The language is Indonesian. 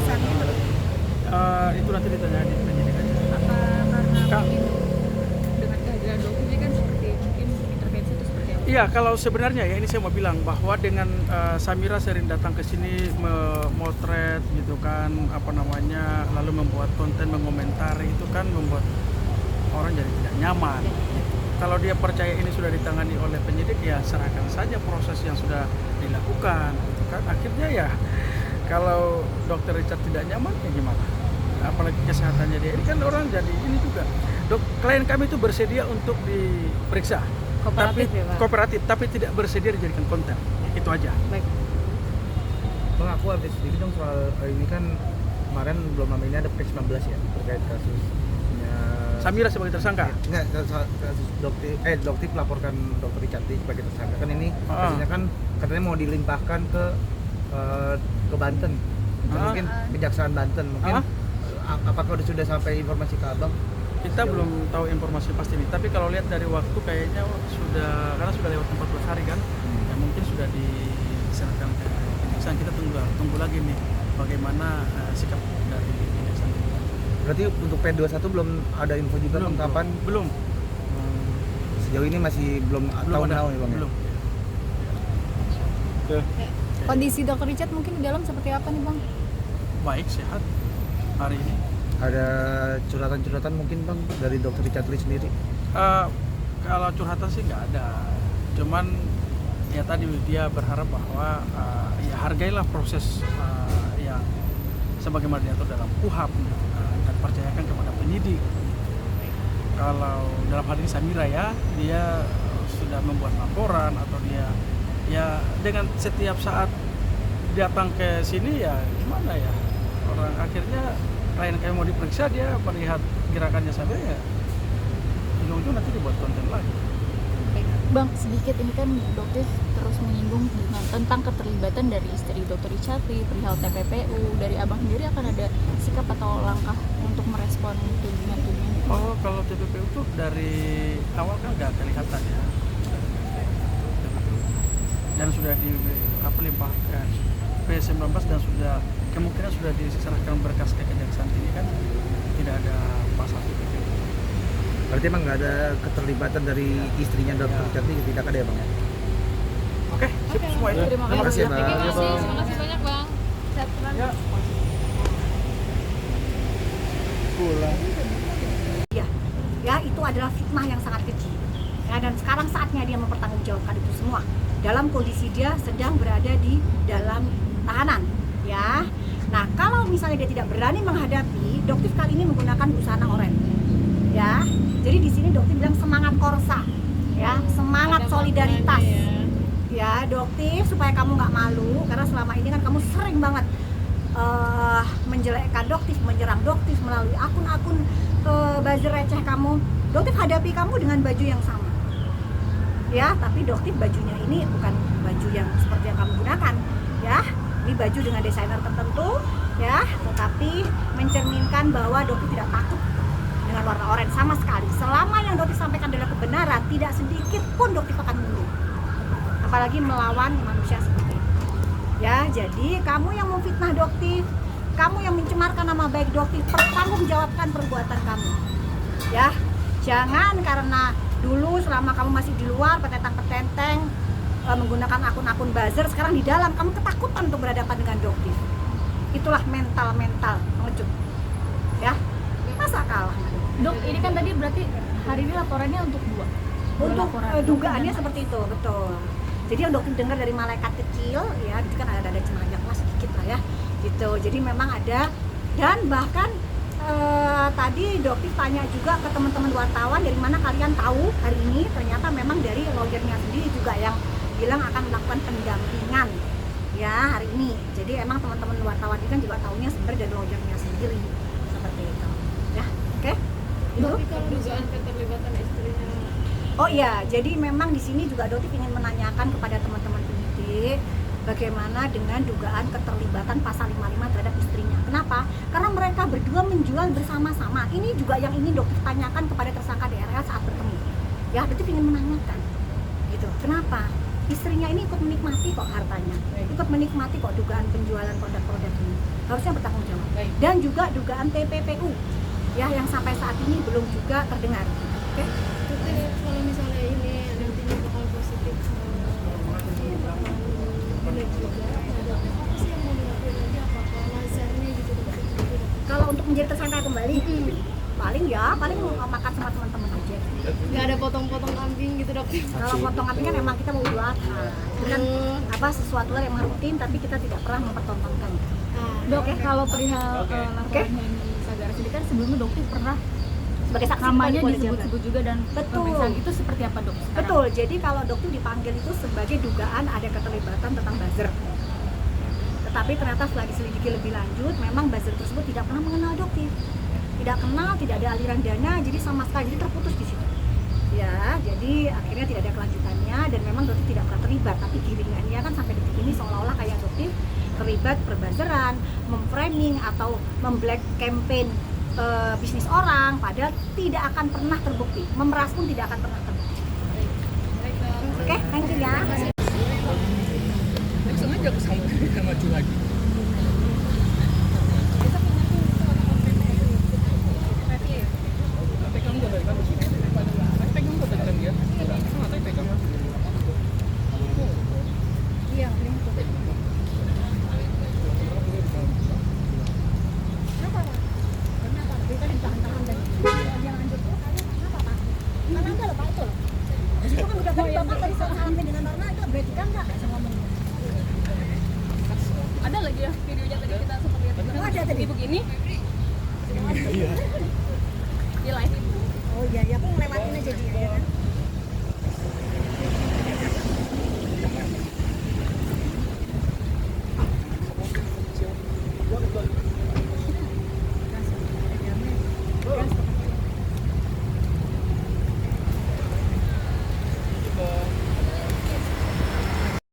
alasannya Itu nanti ditanya di penyidik aja. apa karena Kak. mungkin dengan kehadiran dokter ini kan seperti mungkin intervensi itu seperti apa? Iya, kalau sebenarnya ya ini saya mau bilang bahwa dengan Samira sering datang ke sini memotret gitu kan, apa namanya, lalu membuat konten mengomentari itu kan membuat orang jadi tidak nyaman. Gitu. Kalau dia percaya ini sudah ditangani oleh penyidik, ya serahkan saja proses yang sudah dilakukan, gitu kan. Akhirnya ya kalau Dokter Richard tidak nyaman, ya gimana? Apalagi kesehatannya dia. Ini kan orang jadi ini juga. Klien kami itu bersedia untuk diperiksa. Kooperatif Tapi ya, Pak? kooperatif, tapi tidak bersedia dijadikan konten. Itu aja. Baik. Bang, aku update sedikit dong soal ini kan kemarin belum lama ini ada P19 ya terkait kasusnya Samira sebagai tersangka. Enggak, kasus dokter melaporkan Dokter Richard sebagai tersangka. Kan ini kasusnya kan katanya mau dilimpahkan ke Banten. Mungkin Kejaksaan Banten. Mungkin apakah sudah sampai informasi ke Abang? Kita belum tahu informasi pasti nih, tapi kalau lihat dari waktu kayaknya karena sudah lewat 14 hari kan, ya mungkin sudah diserahkan ke kejaksaan. Kita tunggu lagi nih bagaimana sikap dari kejaksaan. Berarti untuk P21 belum ada info juga Belum, kapan? Belum. Sejauh ini masih belum tahu ada. ya Bang? Belum. Kondisi Dokter Richard mungkin di dalam seperti apa nih, Bang? Baik, sehat hari ini. Ada curhatan-curhatan mungkin Bang dari Dokter Richard Lee sendiri? Kalau curhatan sih nggak ada, cuman ya tadi dia berharap bahwa ya hargailah proses yang sebagaimana diatur dalam KUHAP dan percayakan kepada penyidik. Kalau dalam hal ini Samira ya, dia sudah membuat laporan atau dia ya dengan setiap saat datang ke sini ya gimana ya, orang akhirnya klien kayak mau diperiksa, dia melihat gerakannya saja ya ujung-ujung nanti dibuat konten lagi. Bang, sedikit ini kan dokter terus menyinggung tentang keterlibatan dari istri Dokter Richard Lee perihal TPPU. Dari Abang sendiri akan ada sikap atau langkah untuk merespon tudingan-tudingan itu? Oh, kalau TPPU itu dari awal kan nggak kelihatan ya, dan sudah dilimpahkan P19 dan sudah kemungkinan sudah diserahkan berkas ke Kejaksaan Tinggi kan, tidak ada pasal TPPU. Berarti emang nggak ada keterlibatan dari istrinya Dokter Richard Lee, tidak ada ya Bang ya? Oke, sip semua itu. Terima Terima kasih, Bang. Terima kasih banyak, Bang. Sehat selalu. Ya. Pulang. Ya itu adalah fitnah yang sangat keji ya, dan sekarang saatnya dia mempertanggungjawabkan itu semua dalam kondisi dia sedang berada di dalam tahanan ya. Nah kalau misalnya dia tidak berani menghadapi, Doktif kali ini menggunakan busana oranye ya. Jadi di sini Doktif bilang semangat korsa ya, semangat solidaritas ya Doktif, supaya kamu nggak malu karena selama ini kan kamu sering banget menjelekkan Doktif, menyerang Doktif melalui akun-akun buzzer receh kamu. Doktif hadapi kamu dengan baju yang sama ya, tapi Doktif bajunya ini bukan baju yang seperti yang kamu gunakan ya, ini baju dengan desainer tertentu ya, tetapi mencerminkan bahwa Doktif tidak takut dengan warna oranye sama sekali. Selama yang Doktif sampaikan adalah kebenaran, tidak sedikit pun Doktif akan mundur, apalagi melawan manusia seperti itu ya. Jadi kamu yang memfitnah Doktif, kamu yang mencemarkan nama baik Doktif, pertanggungjawabkan perbuatan kamu ya. Jangan karena dulu selama kamu masih di luar petentang-petenteng menggunakan akun-akun buzzer, sekarang di dalam kamu ketakutan untuk berhadapan dengan Doktif. Itulah mental pengecut ya, masa kalah. Dok, ini kan tadi berarti hari ini laporannya untuk dua. Untuk dugaannya seperti itu, betul. Jadi yang Doktif dengar dari malaikat kecil ya, itu kan ada cenayang lah sedikit lah ya gitu. Jadi memang ada, dan bahkan tadi Doktif tanya juga ke teman-teman wartawan, dari mana kalian tahu hari ini? Ternyata memang dari lawyernya sendiri juga yang bilang akan melakukan pendampingan ya hari ini. Jadi emang teman-teman wartawan ini kan juga tahunya sebenarnya dari lawyernya sendiri seperti itu ya. Oke? Itu Kalau dugaan keterlibatan istrinya. Oh iya, jadi memang di sini juga Doktif ingin menanyakan kepada teman-teman penyidik bagaimana dengan dugaan keterlibatan pasal 55 terhadap istrinya. Kenapa? Karena mereka berdua menjual bersama-sama. Ini juga yang ingin Doktif tanyakan kepada tersangka DRL saat bertemu. Ya, Doktif ingin menanyakan. Gitu. Kenapa? Istrinya ini ikut menikmati kok hartanya. Ikut menikmati kok dugaan penjualan produk-produk ini. harusnya bertanggung jawab. Baik. Dan juga dugaan TPPU ya yang sampai saat ini belum juga terdengar. Oke. Kalau misalnya ini nantinya bakal positif benar juga ada apa sih yang mau dilakukan lagi, apakah lasernya gitu dokter? Kalau untuk menjadi tersangka kembali, paling makan sama teman-teman aja. Nggak ada potong-potong kambing gitu dokter? Kalau potong kambing kan memang kita mau Idul Adha. Itu kan sesuatu hal yang rutin tapi kita tidak pernah mempertontonkan. Dok, kalau perihal laporannya ini Sagara sendiri kan sebelumnya dokter pernah Sebagai saksi namanya Polda Jabar. disebut-sebut juga dan Betul. pemeriksaan itu seperti apa dok sekarang? Betul, jadi kalau dokter dipanggil itu sebagai dugaan ada keterlibatan tentang buzzer. Tetapi ternyata setelah diselidiki lebih lanjut, memang buzzer tersebut tidak pernah mengenal dokter. Tidak kenal, tidak ada aliran dana, jadi sama sekali jadi terputus di situ. Ya, jadi akhirnya tidak ada kelanjutannya dan memang dokter tidak pernah terlibat. Tapi giringannya kan sampai detik ini seolah-olah kayak dokter terlibat perbuzzeran, memframing atau memblack campaign bisnis orang, padahal tidak akan pernah terbukti. Memeras pun tidak akan pernah terbukti. Oke, thank you ya. Langsung aja ke sana, kita maju lagi. Pegang gua dari kamu sini. Pegang gua dari dia. Pegang. Iya, Ada lagi ya videonya tadi kita sempat lihat. Oh, ada tadi. Begini. Iya. Di live. Oh iya, aku ngelewatin aja dia ya kan.